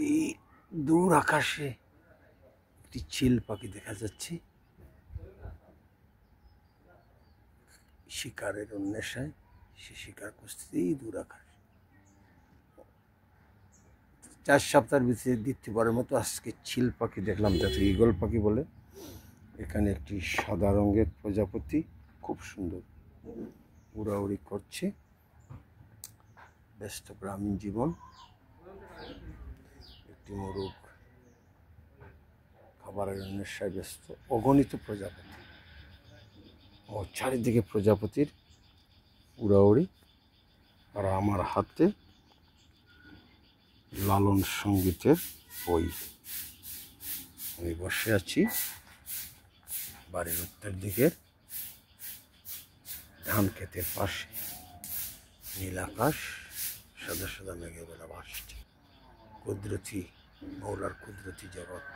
এই দূর আকাশে একটি চিল পাখি দেখা যাচ্ছে শিকারের উন্মেষায়। সে শিকার করছে দূর আকাশে। 4 সপ্তাহের ভিতরে দ্বিতীয়বারের মতো আজকে চিল পাখি দেখলাম, যাতে ঈগল পাখি বলে। এখানে একটি সাদা রঙের প্রজাপতি খুব সুন্দর উড়াউড়ি করছে। ব্যস্ত গ্রামীণ জীবন। একটি মোরগ খাবারের অন্বেষায় ব্যস্ত। অগণিত প্রজাপতি ও চারিদিকে প্রজাপতির উড়াউড়ি। আর আমার হাতে লালন সঙ্গীতের বই। আমি বসে আছি বাড়ির উত্তর দিকের ধান ক্ষেতের পাশে। নীল আকাশ, সাদা সাদা মেঘে বেলা ভাসছে। কুদরতি মৌলার কুদরতি জগৎ।